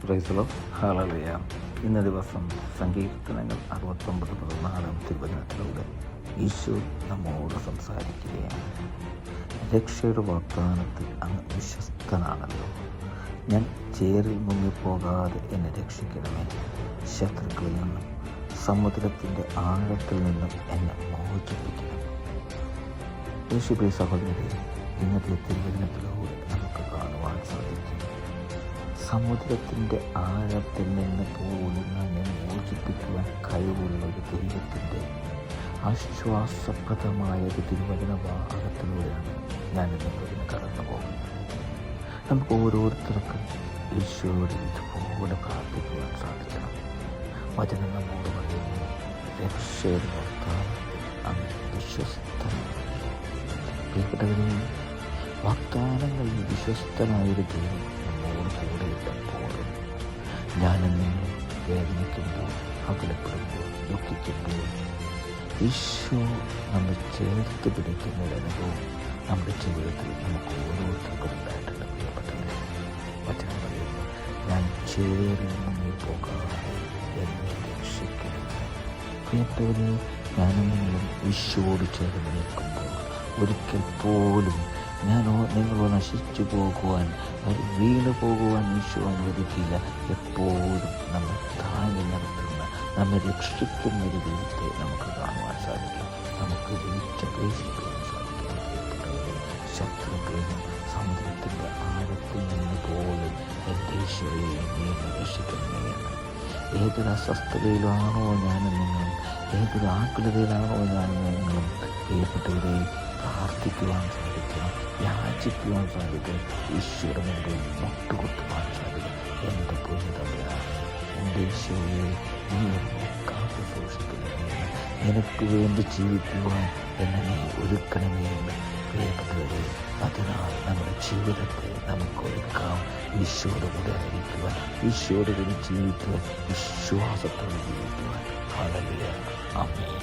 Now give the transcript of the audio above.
പ്രൈസലോ hallelujah. ഇന്ന ദിവസം സങ്കീർത്തനങ്ങൾ 69:14 തിരുവചനത്തിലൂടെ ഈശോ നമ്മോട് സംസാരിക്കുകയാണ്. രക്ഷയുടെ വാഗ്ദാനത്തിൽ അങ്ങ് വിശ്വസ്തനാണല്ലോ. ഞാൻ ചേറിൽ മുങ്ങിപ്പോകാതെ എന്നെ രക്ഷിക്കണമേ. ശത്രുക്കളിൽ നിന്നും സമുദ്രത്തിൻ്റെ ആഴത്തിൽ നിന്നും എന്നെ മോചിപ്പിക്കണം. യേശുവേ സഹോദരരെ, ഇന്നത്തെ തിരുവചനത്തിലൂടെ നമുക്ക് കാണുവാൻ സാധിക്കും, സമുദ്രത്തിൻ്റെ ആഴത്തിൽ നിന്ന് പോലും നമ്മെ മോചിപ്പിക്കുവാൻ കഴിവുള്ള ഒരു ദൈവത്തിൻ്റെ ആശ്വാസപ്രദമായ ഒരു തിരുവചന ഭാഗത്തിലൂടെയാണ് ഞാനിന്ന് കടന്നു പോകുന്നത്. നമുക്ക് ഓരോരുത്തർക്കും ഈശോയോട് ഇതുപോലെ പ്രാർത്ഥിക്കുവാൻ സാധിക്കണം. വചനം നമ്മോട് പറയുന്നു, രക്ഷയുടെ വാഗ്ദാനത്തിൽ അങ്ങ് വിശ്വസ്തനാണ്. പ്രിയപ്പെട്ടവരെ, വാഗ്ദാനങ്ങളിൽ വിശ്വസ്തനായൊരു ദൈവം നമ്മോട് കൂടെ ഇട്ടപ്പോൾ ഞാനും നിങ്ങൾ വേദനിക്കുമ്പോൾ, അകലപ്പെടുമ്പോൾ, ദുഃഖിക്കുമ്പോൾ ഈശോ നമ്മെ ചേർത്ത് പിടിക്കുന്ന ഒരു അനുഭവം നമ്മുടെ ജീവിതത്തിൽ നമുക്ക് ഓരോരുത്തർക്കും ഉണ്ടായിട്ടുണ്ട്. പ്രിയപ്പെട്ടവരെ, വചനം പറയുന്നു, ഞാൻ ചേറിൽ മുങ്ങിപ്പോകാതെ എന്നെ രക്ഷിക്കുന്നു. പ്രിയപ്പെട്ടവരെ, ഞാനും നിങ്ങളും ഈശോയോട് ചേർന്ന് നിൽക്കുമ്പോൾ ഒരിക്കൽ പോലും നിങ്ങളോ നശിച്ചു പോകുവാൻ, വീണു പോകുവാൻ ഈശോ അനുവദിക്കില്ല. എപ്പോഴും നമ്മെ താങ്ങി നിർത്തുന്ന, നമ്മെ രക്ഷിക്കുന്ന ഒരു ദൈവത്തെ നമുക്ക് കാണുവാൻ സാധിക്കും. നമുക്ക് വിളിച്ചപേക്ഷിക്കുവാൻ സാധിക്കും. ശത്രുക്കളിൽ സമുദ്രത്തിൻ്റെ ആഴത്തിൽ നിന്ന് പോലും എൻ്റെ ഈശോയെ നീ രക്ഷിക്കണമേ എന്ന്. ഏതൊരു അസ്വസ്ഥതയിലാണോ ഞാനും നിങ്ങളും, ഏതൊരു ആകുലതയിലാണോ ഞാനും നിങ്ങളും, പ്രിയപ്പെട്ടവരെ, പ്രാർത്ഥിക്കുവാൻ സാധിക്കണം, യാചിക്കുവാൻ സാധിക്കും, ഈശോയുടെ മുമ്പിൽ മുട്ടുകൊട്ടുവാൻ സാധിക്കും. എൻ്റെ പൊന്നുതമ്പുരാനെ, എൻ്റെ ഈശോയെ, നീ എന്നെ കാത്തു സൂക്ഷിക്കണമേ, നിനക്ക് വേണ്ടി ജീവിക്കുവാൻ എന്നെ നീ ഒരുക്കണമേ എന്ന്. പ്രിയപ്പെട്ടവരെ, അതിനാൽ നമ്മുടെ ജീവിതത്തെ നമുക്ക് ഒരുക്കാം. ഈശോയുടെ കൂടെ ആയിരിക്കുവാൻ, ഈശോയുടെ കൂടെ ജീവിക്കുവാൻ, വിശ്വാസത്തോടെ ജീവിക്കുവാൻ. ഹല്ലേലൂയ. ആമേൻ.